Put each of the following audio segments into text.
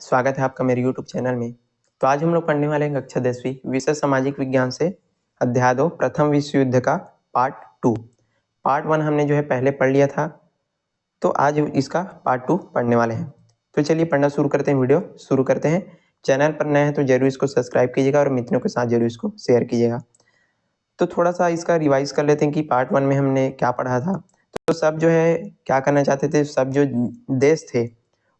स्वागत है आपका मेरे YouTube चैनल में। तो आज हम लोग पढ़ने वाले हैं कक्षा 10वीं विषय सामाजिक विज्ञान से अध्याय 2 प्रथम विश्व युद्ध का पार्ट 2। पार्ट 1 हमने जो है पहले पढ़ लिया था, तो आज इसका पार्ट 2 पढ़ने वाले हैं। तो चलिए पढ़ना शुरू करते हैं, वीडियो शुरू करते हैं। चैनल पर नए हैं तो जरूर इसको सब्सक्राइब कीजिएगा और मित्रों के साथ जरूर इसको शेयर कीजिएगा। तो थोड़ा सा इसका रिवाइज कर लेते हैं कि पार्ट 1 में हमने क्या पढ़ा था। तो सब जो है क्या करना चाहते थे, सब जो देश थे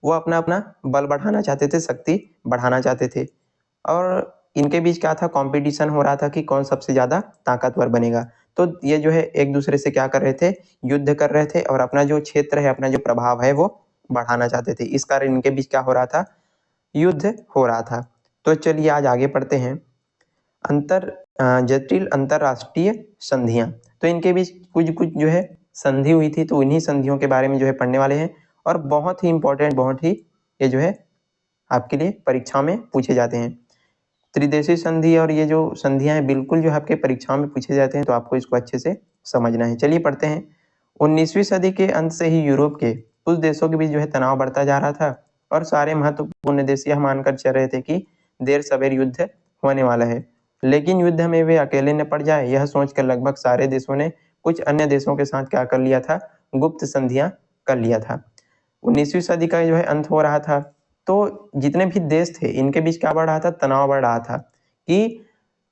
वो अपना अपना बल बढ़ाना चाहते थे, शक्ति बढ़ाना चाहते थे, और इनके बीच क्या था, कंपटीशन हो रहा था कि कौन सबसे ज़्यादा ताकतवर बनेगा। तो ये जो है एक दूसरे से क्या कर रहे थे, युद्ध कर रहे थे और अपना जो क्षेत्र है, अपना जो प्रभाव है वो बढ़ाना चाहते थे। इस कारण इनके बीच क्या हो रहा था, युद्ध हो रहा था। तो चलिए आज आगे पढ़ते हैं। जटिल अंतरराष्ट्रीय संधियां, तो इनके बीच कुछ कुछ जो है संधि हुई थी, तो उन्हीं संधियों के बारे में जो है पढ़ने वाले हैं। और बहुत ही इंपॉर्टेंट, बहुत ही ये जो है आपके लिए परीक्षा में पूछे जाते हैं। त्रिदेशीय संधि और ये जो संधियां हैं बिल्कुल जो आपके परीक्षाओं में पूछे जाते हैं, तो आपको इसको अच्छे से समझना है। चलिए पढ़ते हैं। 19वीं सदी के अंत से ही यूरोप के कुछ देशों के बीच जो है तनाव बढ़ता जा रहा था और सारे महत्वपूर्ण देश यह मानकर चल रहे थे कि देर सवेर युद्ध होने वाला है। लेकिन युद्ध में वे अकेले न पड़ जाए, यह सोचकर लगभग सारे देशों ने कुछ अन्य देशों के साथ क्या कर लिया था, गुप्त संधियां कर लिया था। 19वीं सदी का जो है अंत हो रहा था, तो जितने भी देश थे इनके बीच क्या बढ़ रहा था, तनाव बढ़ रहा था कि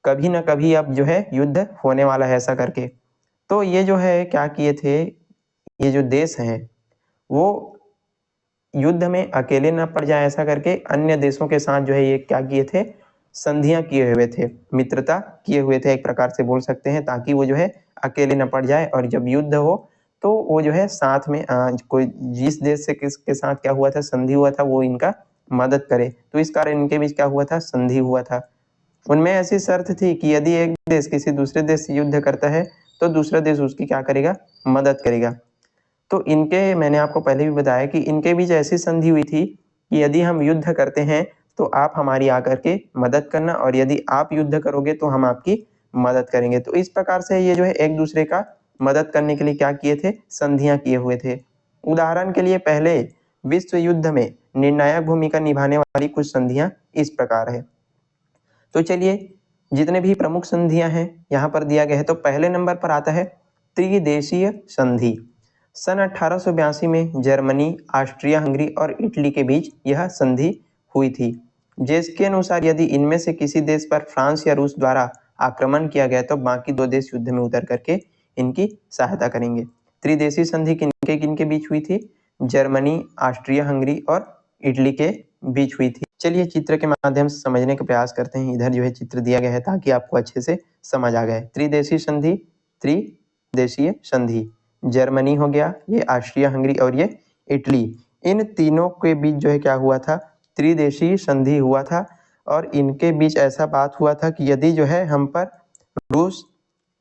कभी ना कभी अब जो है युद्ध होने वाला है, ऐसा करके। तो ये जो है क्या किए थे, ये जो देश हैं वो युद्ध में अकेले ना पड़ जाए, ऐसा करके अन्य देशों के साथ जो है ये क्या किए थे, संधियां किए हुए थे, मित्रता किए हुए थे, एक प्रकार से बोल सकते हैं, ताकि वो जो है अकेले न पड़ जाए और जब युद्ध हो तो वो जो है साथ में कोई जिस देश से किसके साथ क्या हुआ था, संधि हुआ था, वो इनका मदद करे। तो इस कारण इनके बीच क्या हुआ था, संधि हुआ था। उनमें ऐसी शर्त थी कि यदि एक देश किसी दूसरे देश से युद्ध करता है तो दूसरा देश उसकी क्या करेगा, मदद करेगा। तो इनके, मैंने आपको पहले भी बताया कि इनके बीच ऐसी संधि हुई थी कि यदि हम युद्ध करते हैं तो आप हमारी आकर के मदद करना, और यदि आप युद्ध करोगे तो हम आपकी मदद करेंगे। तो इस प्रकार से ये जो है एक दूसरे का मदद करने के लिए क्या किए थे, संधियां किए हुए थे। उदाहरण के लिए पहले विश्व युद्ध में निर्णायक भूमिका निभाने वाली कुछ संधियां इस प्रकार है। तो चलिए जितने भी प्रमुख संधियां हैं यहाँ पर दिया गया है। तो पहले नंबर पर आता है त्रिदेशीय संधि। सन 1882 में जर्मनी, ऑस्ट्रिया हंगरी और इटली के बीच यह संधि हुई थी, जिसके अनुसार यदि इनमें से किसी देश पर फ्रांस या रूस द्वारा आक्रमण किया गया तो बाकी दो देश युद्ध में उतर करके इनकी सहायता करेंगे। त्रिदेशीय संधि किनके किनके बीच हुई थी, जर्मनी, ऑस्ट्रिया हंगरी और इटली के बीच हुई थी। चलिए चित्र के माध्यम से समझने का प्रयास करते हैं। इधर जो है चित्र दिया गया है ताकि आपको अच्छे से समझ आ गए। त्रिदेशीय संधि, त्रिदेशीय संधि, जर्मनी हो गया, ये ऑस्ट्रिया हंगरी और ये इटली, इन तीनों के बीच जो है क्या हुआ था, त्रिदेशीय संधि हुआ था। और इनके बीच ऐसा बात हुआ था कि यदि जो है हम पर रूस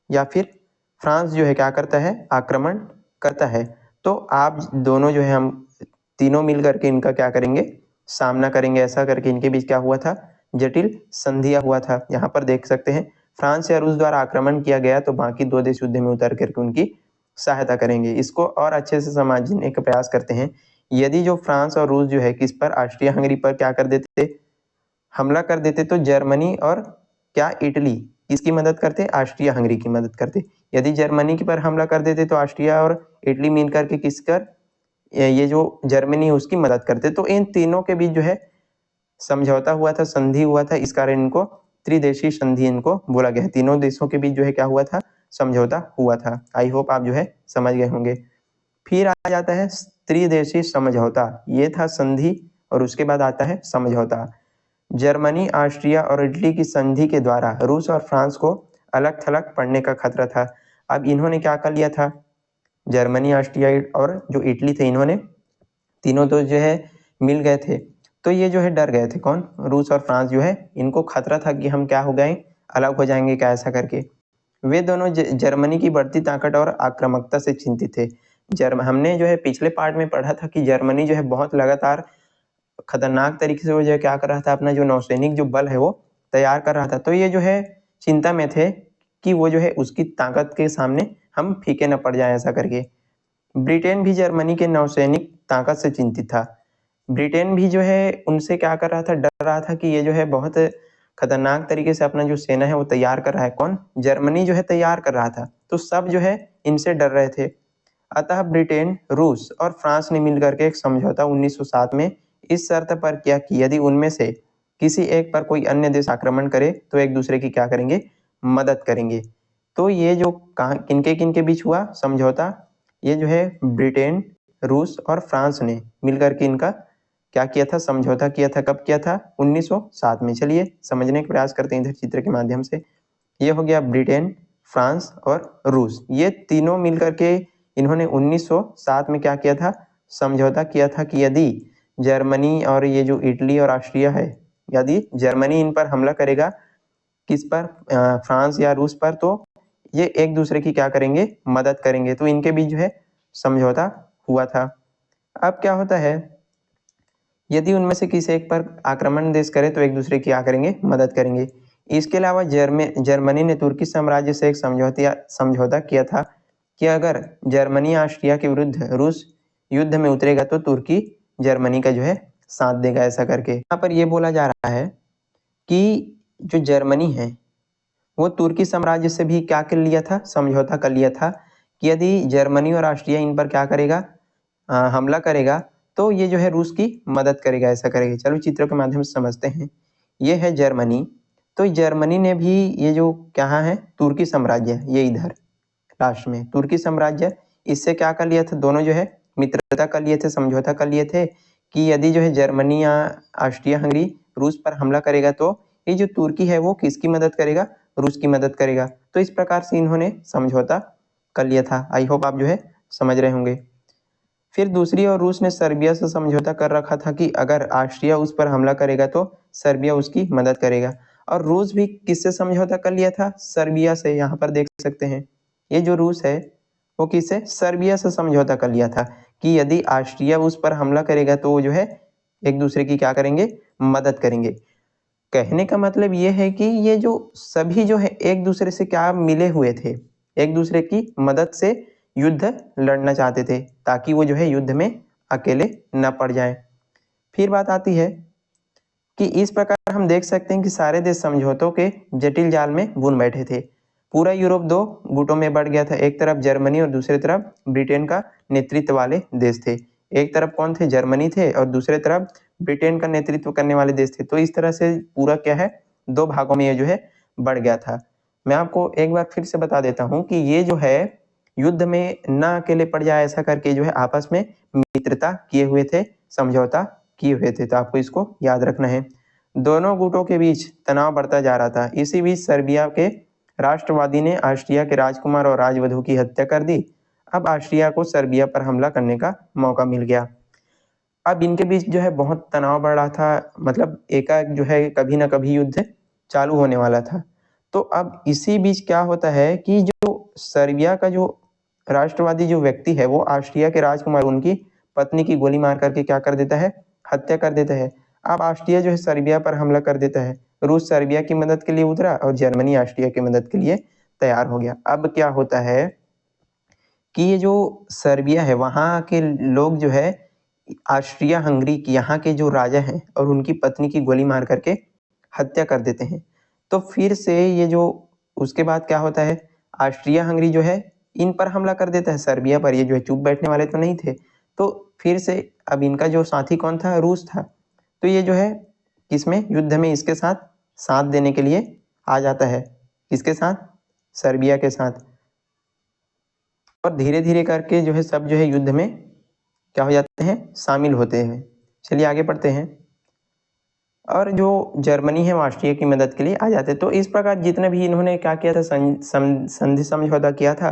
या फिर फ्रांस जो है क्या करता है, आक्रमण करता है, तो आप दोनों जो है, हम तीनों मिल करके इनका क्या करेंगे, सामना करेंगे। ऐसा करके इनके बीच क्या हुआ था, जटिल संधिया हुआ था। यहाँ पर देख सकते हैं फ्रांस या रूस द्वारा आक्रमण किया गया तो बाकी दो देश युद्ध में उतर करके उनकी सहायता करेंगे। इसको और अच्छे से समझने का प्रयास करते हैं। यदि जो फ्रांस और रूस जो है किस पर, ऑस्ट्रिया हंगरी पर क्या कर देते, हमला कर देते, तो जर्मनी और क्या इटली किसकी मदद करते, ऑस्ट्रिया हंगरी की मदद करते। यदि जर्मनी की पर हमला कर देते तो ऑस्ट्रिया और इटली मिल करके किसकर, ये जो जर्मनी उसकी मदद करते। तो इन तीनों के बीच जो है समझौता हुआ था, संधि हुआ था, इस कारण इनको त्रिदेशीय संधि इनको बोला गया है। तीनों देशों के बीच जो है क्या हुआ था, समझौता हुआ था। आई होप आप जो है समझ गए होंगे। फिर आ जाता है त्रिदेशीय समझौता, ये था संधि, और उसके बाद आता है समझौता। जर्मनी, ऑस्ट्रिया और इटली की संधि के द्वारा रूस और फ्रांस को अलग थलग पड़ने का खतरा था। अब इन्होंने क्या कर लिया था, जर्मनी, ऑस्ट्रिया और जो इटली थे, इन्होंने तीनों तो जो है मिल गए थे। तो ये जो है डर गए थे, कौन, रूस और फ्रांस जो है, इनको खतरा था कि हम क्या हो गए, अलग हो जाएंगे क्या, ऐसा करके। वे दोनों जर्मनी की बढ़ती ताकत और आक्रामकता से चिंतित थे। हमने जो है पिछले पार्ट में पढ़ा था कि जर्मनी जो है बहुत लगातार खतरनाक तरीके से वो जो है क्या कर रहा था, अपना जो नौसैनिक जो बल है वो तैयार कर रहा था। तो ये जो है चिंता में थे कि वो जो है उसकी ताकत के सामने हम फीके न पड़ जाए, ऐसा करके। ब्रिटेन भी जर्मनी के नौसैनिक ताकत से चिंतित था। ब्रिटेन भी जो है उनसे क्या कर रहा था, डर रहा था कि ये जो है बहुत खतरनाक तरीके से अपना जो सेना है वो तैयार कर रहा है। कौन? जर्मनी जो है तैयार कर रहा था, तो सब जो है इनसे डर रहे थे। अतः ब्रिटेन, रूस और फ्रांस ने मिलकर के एक समझौता 1907 में इस शर्त पर किया कि यदि उनमें से किसी एक पर कोई अन्य देश आक्रमण करे तो एक दूसरे की क्या करेंगे, मदद करेंगे। तो ये जो किनके किनके बीच हुआ समझौता, ये जो है ब्रिटेन, रूस और फ्रांस ने मिलकर के इनका क्या किया था, समझौता किया था। कब किया था? 1907 में। चलिए समझने का प्रयास करते हैं इधर चित्र के माध्यम से। ये हो गया ब्रिटेन, फ्रांस और रूस, ये तीनों मिलकर के इन्होंने 1907 में क्या किया था, समझौता किया था कि यदि जर्मनी और ये जो इटली और ऑस्ट्रिया है, यदि जर्मनी इन पर हमला करेगा, किस पर, फ्रांस या रूस पर, तो ये एक दूसरे की क्या करेंगे, मदद करेंगे। तो इनके बीच जो है समझौता हुआ था। अब क्या होता है, यदि उनमें से किसी एक पर आक्रमण देश करे तो एक दूसरे की क्या करेंगे, मदद करेंगे। इसके अलावा जर्मनी ने तुर्की साम्राज्य से एक समझौता किया था कि अगर जर्मनी ऑस्ट्रिया के विरुद्ध रूस युद्ध में उतरेगा तो तुर्की जर्मनी का जो है साथ देगा, ऐसा करके। यहाँ पर ये बोला जा रहा है कि जो जर्मनी है वो तुर्की साम्राज्य से भी क्या कर लिया था, समझौता कर लिया था कि यदि जर्मनी और ऑस्ट्रिया इन पर क्या करेगा, हमला करेगा, तो ये जो है रूस की मदद करेगा, ऐसा करेगा। चलो चित्रों के माध्यम से समझते हैं। ये है जर्मनी, तो जर्मनी ने भी ये जो क्या है, तुर्की साम्राज्य, ये इधर लास्ट में तुर्की साम्राज्य, इससे क्या कर लिया था, दोनों जो है मित्रता कर लिए थे, समझौता कर लिए थे कि यदि जो है जर्मनी या ऑस्ट्रिया हंगरी रूस पर हमला करेगा तो ये जो तुर्की है वो किसकी मदद करेगा, रूस की मदद करेगा। तो इस प्रकार से इन्होंने समझौता कर लिया था। आई होप आप जो है समझ रहे होंगे। फिर दूसरी ओर रूस ने सर्बिया से समझौता कर रखा था कि अगर ऑस्ट्रिया उस पर हमला करेगा तो सर्बिया उसकी मदद करेगा। और रूस भी किससे समझौता कर लिया था, सर्बिया से। यहाँ पर देख सकते हैं ये जो रूस है वो किससे, सर्बिया से समझौता कर लिया था कि यदि ऑस्ट्रिया उस पर हमला करेगा तो वो जो है एक दूसरे की क्या करेंगे, मदद करेंगे। कहने का मतलब ये है कि ये जो सभी जो है एक दूसरे से क्या मिले हुए थे, एक दूसरे की मदद से युद्ध लड़ना चाहते थे ताकि वो जो है युद्ध में अकेले न पड़ जाएं। फिर बात आती है कि इस प्रकार हम देख सकते हैं कि सारे देश समझौतों के जटिल जाल में बुन बैठे थे। पूरा यूरोप दो गुटों में बढ़ गया था, एक तरफ जर्मनी और दूसरी तरफ ब्रिटेन का नेतृत्व वाले देश थे। एक तरफ कौन थे, जर्मनी थे, और दूसरे तरफ ब्रिटेन का नेतृत्व करने वाले देश थे। तो इस तरह से पूरा क्या है, दो भागों में ये जो है बढ़ गया था। मैं आपको एक बार फिर से बता देता हूँ कि ये जो है युद्ध में न अकेले पड़ जाए, ऐसा करके जो है आपस में मित्रता किए हुए थे, समझौता किए हुए थे। तो आपको इसको याद रखना है। दोनों गुटों के बीच तनाव बढ़ता जा रहा था। इसी बीच सर्बिया के राष्ट्रवादी ने ऑस्ट्रिया के राजकुमार और राजवधु की हत्या कर दी। अब ऑस्ट्रिया को सर्बिया पर हमला करने का मौका मिल गया। अब इनके बीच जो है बहुत तनाव बढ़ रहा था, मतलब एकाएक जो है कभी ना कभी युद्ध चालू होने वाला था। तो अब इसी बीच क्या होता है कि जो सर्बिया का जो राष्ट्रवादी जो व्यक्ति है वो ऑस्ट्रिया के राजकुमार, उनकी पत्नी की गोली मार करके क्या कर देता है, हत्या कर देता है। अब ऑस्ट्रिया जो है सर्बिया पर हमला कर देता है। रूस सर्बिया की मदद के लिए उतरा और जर्मनी ऑस्ट्रिया की मदद के लिए तैयार हो गया। अब क्या होता है कि ये जो सर्बिया है वहाँ के लोग जो है ऑस्ट्रिया हंगरी की यहाँ के जो राजा हैं और उनकी पत्नी की गोली मार करके हत्या कर देते हैं। तो फिर से ये जो उसके बाद क्या होता है, ऑस्ट्रिया हंगरी जो है इन पर हमला कर देता है, सर्बिया पर। ये जो है चुप बैठने वाले तो नहीं थे। तो फिर से अब इनका जो साथी कौन था, रूस था। तो ये जो है किसमें, युद्ध में इसके साथ साथ देने के लिए आ जाता है। किसके साथ, सर्बिया के साथ। और धीरे धीरे करके जो है सब जो है युद्ध में क्या हो जाते हैं, शामिल होते हैं। चलिए आगे बढ़ते हैं। और जो जर्मनी है वो ऑस्ट्रिया की मदद के लिए आ जाते हैं। तो इस प्रकार जितने भी इन्होंने क्या किया था, संधि समझौता किया था,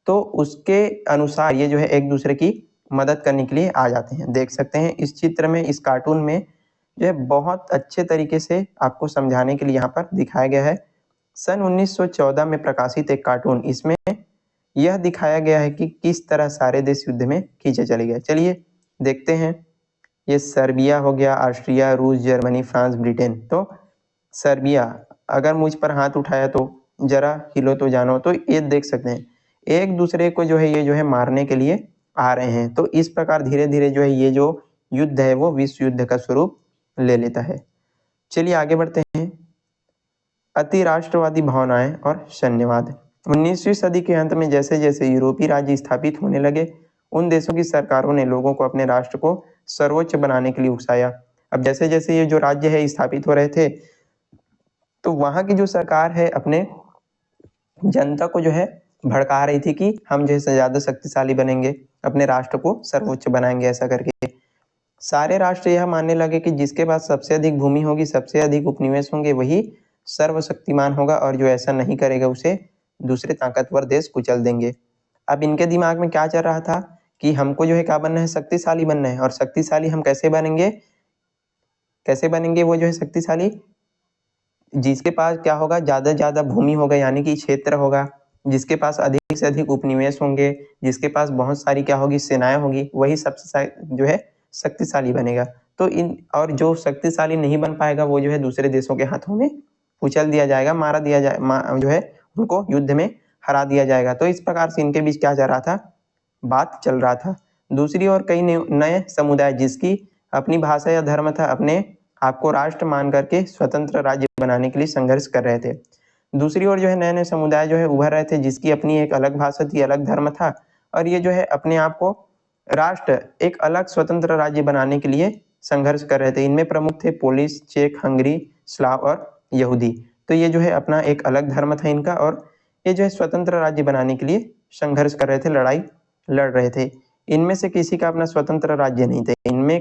तो उसके अनुसार ये जो है एक दूसरे की मदद करने के लिए आ जाते हैं। देख सकते हैं इस चित्र में, इस कार्टून में जो है बहुत अच्छे तरीके से आपको समझाने के लिए यहाँ पर दिखाया गया है। सन 1914 में प्रकाशित एक कार्टून, इसमें यह दिखाया गया है कि किस तरह सारे देश युद्ध में खींचे चले गए। चलिए देखते हैं। ये सर्बिया हो गया, ऑस्ट्रिया, रूस, जर्मनी, फ्रांस, ब्रिटेन। तो सर्बिया, अगर मुझ पर हाथ उठाया तो जरा हिलो तो जानो। तो ये देख सकते हैं एक दूसरे को जो है ये जो है मारने के लिए आ रहे हैं। तो इस प्रकार धीरे धीरे जो है ये जो युद्ध है वो विश्व युद्ध का स्वरूप ले लेता है। चलिए आगे बढ़ते हैं। अति राष्ट्रवादी भावनाएं और सैन्यवाद। 19वीं सदी के अंत में जैसे जैसे यूरोपीय राज्य स्थापित होने लगे, उन देशों की सरकारों ने लोगों को अपने राष्ट्र को सर्वोच्च बनाने के लिए उकसाया। अब जैसे जैसे ये जो राज्य है स्थापित हो रहे थे, तो वहां की जो सरकार है अपने जनता को जो है भड़का रही थी कि हम जैसे ज्यादा शक्तिशाली बनेंगे, अपने राष्ट्र को सर्वोच्च बनाएंगे, ऐसा करके सारे राष्ट्र यह मानने लगे कि जिसके पास सबसे अधिक भूमि होगी, सबसे अधिक उपनिवेश होंगे, वही सर्वशक्तिमान होगा, और जो ऐसा नहीं करेगा उसे दूसरे ताकतवर देश कुचल देंगे। अब इनके दिमाग में क्या चल रहा था कि हमको जो है क्या बनना है, शक्तिशाली बनना है। और शक्तिशाली हम कैसे बनेंगे, वो जो है शक्तिशाली जिसके पास क्या होगा, ज्यादा भूमि होगा, यानी कि क्षेत्र होगा, जिसके पास अधिक से अधिक उपनिवेश होंगे, जिसके पास बहुत सारी क्या होगी, सेनाएं होगी, वही सबसे जो है शक्तिशाली बनेगा। तो इन और जो शक्तिशाली नहीं बन पाएगा वो जो है दूसरे देशों के हाथों में कुचल दिया जाएगा, मारा दिया जाए, जो है उनको युद्ध में हरा दिया जाएगा। तो इस प्रकार से इनके बीच क्या चल रहा था, बात चल रहा था। दूसरी ओर कई नए समुदाय जिसकी अपनी भाषा या धर्म था, अपने आपको राष्ट्र मान करके स्वतंत्र राज्य बनाने के लिए संघर्ष कर रहे थे। दूसरी ओर जो है नए नए समुदाय जो है उभर रहे थे, जिसकी अपनी एक अलग भाषा थी, अलग धर्म था, और ये जो है अपने आप को राष्ट्र, एक अलग स्वतंत्र राज्य बनाने के लिए संघर्ष कर रहे थे। इनमें प्रमुख थे पोलिश, चेक, हंगरी, स्लाव और यहूदी। तो ये जो है अपना एक अलग धर्म था इनका, और ये जो है स्वतंत्र राज्य बनाने के लिए संघर्ष कर रहे थे, लड़ाई लड़ रहे थे। इनमें से किसी का अपना स्वतंत्र राज्य नहीं था। इनमें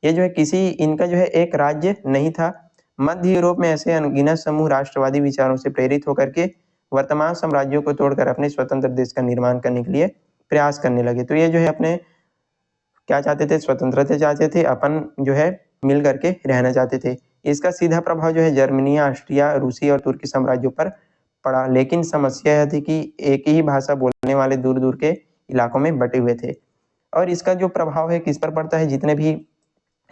ये जो है इनका जो है एक राज्य नहीं था। मध्य यूरोप में ऐसे अनगिनत समूह राष्ट्रवादी विचारों से प्रेरित होकर के वर्तमान साम्राज्यों को तोड़कर अपने स्वतंत्र देश का निर्माण करने के लिए प्रयास करने लगे। तो ये जो है अपने क्या चाहते थे, स्वतंत्रता चाहते थे, अपन जो है मिल करके रहना चाहते थे। इसका सीधा प्रभाव जो है जर्मनी, ऑस्ट्रिया, रूसी और तुर्की साम्राज्यों पर पड़ा। लेकिन समस्या यह थी कि एक ही भाषा बोलने वाले दूर दूर के इलाकों में बटे हुए थे। और इसका जो प्रभाव है किस पर पड़ता है, जितने भी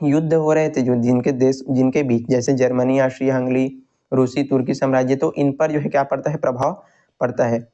युद्ध हो रहे थे जो जिनके बीच, जैसे जर्मनी, ऑस्ट्रिया, हंगरी, रूसी, तुर्की साम्राज्य, तो इन पर जो है क्या पड़ता है, प्रभाव पड़ता है।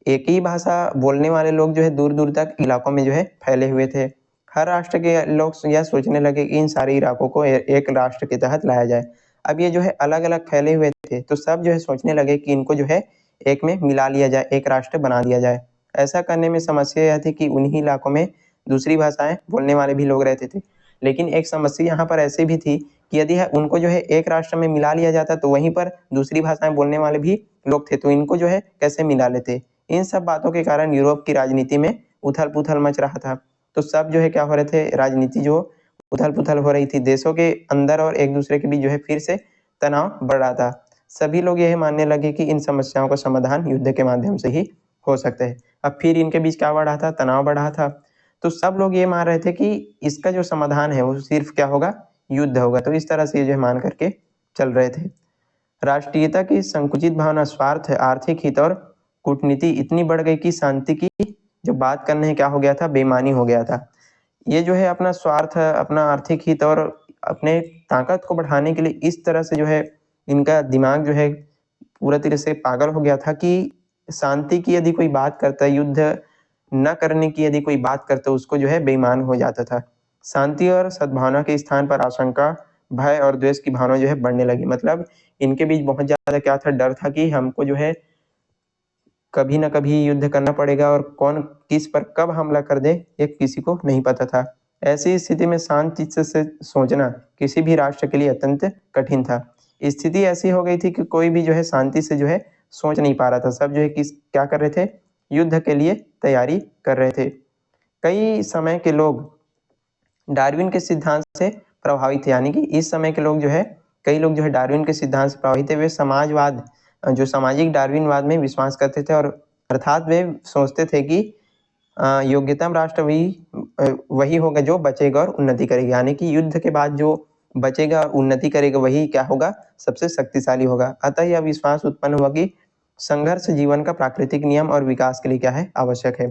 एक ही भाषा बोलने वाले लोग जो है दूर दूर तक इलाकों में जो है फैले हुए थे। हर राष्ट्र के लोग यह सोचने लगे कि इन सारे इलाकों को एक राष्ट्र के तहत लाया जाए। अब ये जो है अलग अलग फैले हुए थे, तो सब जो है सोचने लगे कि इनको जो है एक में मिला लिया जाए, एक राष्ट्र बना दिया जाए। ऐसा करने में समस्या यह थी कि उन्हीं इलाकों में दूसरी भाषाएं बोलने वाले भी लोग रहते थे। लेकिन एक समस्या यहाँ पर ऐसी भी थी कि यदि उनको जो है एक राष्ट्र में मिला लिया जाता, तो वहीं पर दूसरी भाषाएं बोलने वाले भी लोग थे, तो इनको जो है कैसे मिला लेते। इन सब बातों के कारण यूरोप की राजनीति में उथल पुथल मच रहा था। तो सब जो है क्या हो रहे थे, राजनीति जो उथल पुथल हो रही थी, देशों के अंदर और एक दूसरे के बीच जो है फिर से तनाव बढ़ रहा था। सभी लोग यह मानने लगे कि इन समस्याओं का समाधान युद्ध के माध्यम से ही हो सकता है। अब फिर इनके बीच क्या बढ़ रहा था, तनाव बढ़ रहा था। तो सब लोग ये मान रहे थे कि इसका जो समाधान है वो सिर्फ क्या होगा, युद्ध होगा। तो इस तरह से ये जो मान करके चल रहे थे। राष्ट्रीयता की संकुचित भावना, स्वार्थ, आर्थिक हित और कूटनीति इतनी बढ़ गई कि शांति की जो बात करने क्या हो गया था, बेईमानी हो गया था। ये जो है अपना स्वार्थ, अपना आर्थिक हित और अपने ताकत को बढ़ाने के लिए इस तरह से जो है इनका दिमाग जो है पूरा तरह से पागल हो गया था कि शांति की यदि कोई बात करता है, युद्ध न करने की यदि कोई बात करता, उसको जो है बेईमान हो जाता था। शांति और सद्भावना के स्थान पर आशंका, भय और द्वेष की भावना जो है बढ़ने लगी। मतलब इनके बीच बहुत ज्यादा क्या था, डर था कि हमको जो है कभी न कभी युद्ध करना पड़ेगा, और कौन किस पर कब हमला कर दे ये किसी को नहीं पता था। ऐसी स्थिति में शांत चित्त से सोचना किसी भी राष्ट्र के लिए अत्यंत कठिन था। स्थिति ऐसी हो गई थी कि कोई भी जो है शांति से जो है सोच नहीं पा रहा था। सब जो है क्या कर रहे थे, युद्ध के लिए तैयारी कर रहे थे। कई समय के लोग डार्विन के सिद्धांत से प्रभावित थे, यानी कि इस समय के लोग जो है, कई लोग जो है डार्विन के सिद्धांत से प्रभावित थे। वे समाजवाद, जो सामाजिक डार्विनवाद में विश्वास करते थे, और अर्थात वे सोचते थे कि योग्यतम राष्ट्र वही होगा जो बचेगा और उन्नति करेगा, यानी कि युद्ध के बाद जो बचेगा और उन्नति करेगा वही क्या होगा, सबसे शक्तिशाली होगा। अतः यह विश्वास उत्पन्न हुआ कि संघर्ष जीवन का प्राकृतिक नियम और विकास के लिए क्या है, आवश्यक है।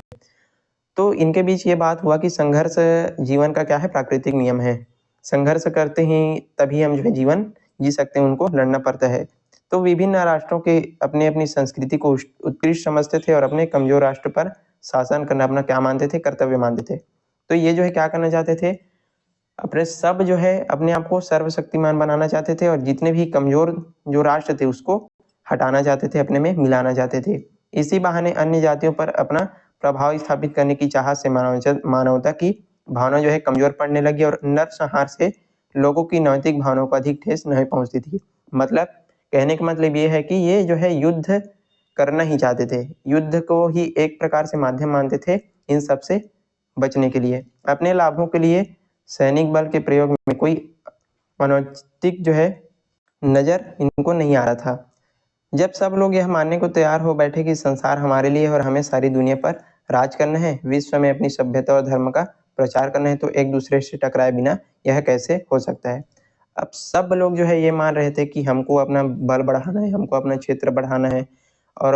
तो इनके बीच ये बात हुआ कि संघर्ष जीवन का क्या है, प्राकृतिक नियम है। संघर्ष करते ही तभी हम जो है जीवन जी सकते हैं, उनको लड़ना पड़ता है। तो विभिन्न राष्ट्रों के अपने अपनी संस्कृति को उत्कृष्ट समझते थे, और अपने कमजोर राष्ट्र पर शासन करना अपना क्या मानते थे, कर्तव्य मानते थे। तो ये जो है क्या करना चाहते थे, अपने सब जो है अपने आप को सर्वशक्तिमान बनाना चाहते थे और जितने भी कमजोर जो राष्ट्र थे उसको हटाना चाहते थे, अपने में मिलाना चाहते थे। इसी बहाने अन्य जातियों पर अपना प्रभाव स्थापित करने की चाहत से मानवता की भावना जो है कमजोर पड़ने लगी और नरसंहार से लोगों की नैतिक भावनाओं को अधिक ठेस नहीं पहुंचती थी। मतलब कहने का मतलब ये है कि ये जो है युद्ध करना ही चाहते थे, युद्ध को ही एक प्रकार से माध्यम मानते थे इन सब से बचने के लिए। अपने लाभों के लिए सैनिक बल के प्रयोग में कोई अनौचिक जो है नजर इनको नहीं आ रहा था। जब सब लोग यह मानने को तैयार हो बैठे कि संसार हमारे लिए और हमें सारी दुनिया पर राज करना है, विश्व में अपनी सभ्यता और धर्म का प्रचार करना है, तो एक दूसरे से टकराए बिना यह कैसे हो सकता है। अब सब लोग जो है ये मान रहे थे कि हमको अपना बल बढ़ाना है, हमको अपना क्षेत्र बढ़ाना है और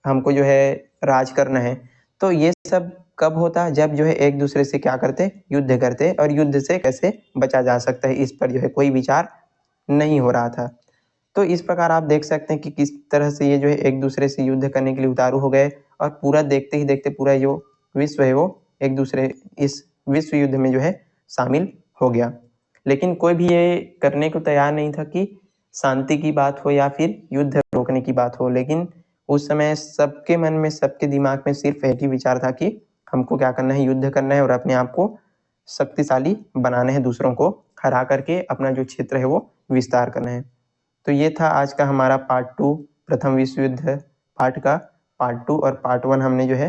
हमको जो है राज करना है। तो ये सब कब होता, जब जो है एक दूसरे से क्या करते, युद्ध करते, और युद्ध से कैसे बचा जा सकता है इस पर जो है कोई विचार नहीं हो रहा था। तो इस प्रकार आप देख सकते हैं कि किस तरह से ये जो है एक दूसरे से युद्ध करने के लिए उतारू हो गए और पूरा देखते ही देखते पूरा जो विश्व है वो एक दूसरे इस विश्व युद्ध में जो है शामिल हो गया। लेकिन कोई भी ये करने को तैयार नहीं था कि शांति की बात हो या फिर युद्ध रोकने की बात हो। लेकिन उस समय सबके मन में, सबके दिमाग में सिर्फ एक ही विचार था कि हमको क्या करना है, युद्ध करना है और अपने आप को शक्तिशाली बनाना है, दूसरों को हरा करके अपना जो क्षेत्र है वो विस्तार करना है। तो ये था आज का हमारा पार्ट 2 प्रथम विश्व युद्ध पार्ट का पार्ट 2, और पार्ट 1 हमने जो है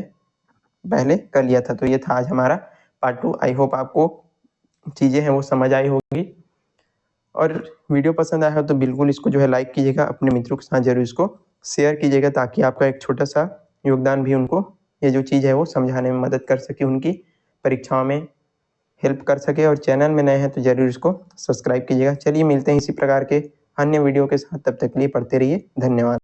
पहले कर लिया था। तो ये था आज हमारा पार्ट 2। आई होप आपको चीज़ें हैं वो समझ आई होगी, और वीडियो पसंद आया हो तो बिल्कुल इसको जो है लाइक कीजिएगा, अपने मित्रों के साथ जरूर इसको शेयर कीजिएगा, ताकि आपका एक छोटा सा योगदान भी उनको ये जो चीज़ है वो समझाने में मदद कर सके, उनकी परीक्षाओं में हेल्प कर सके। और चैनल में नए हैं तो जरूर इसको सब्सक्राइब कीजिएगा। चलिए मिलते हैं इसी प्रकार के अन्य वीडियो के साथ, तब तक के लिए पढ़ते रहिए। धन्यवाद।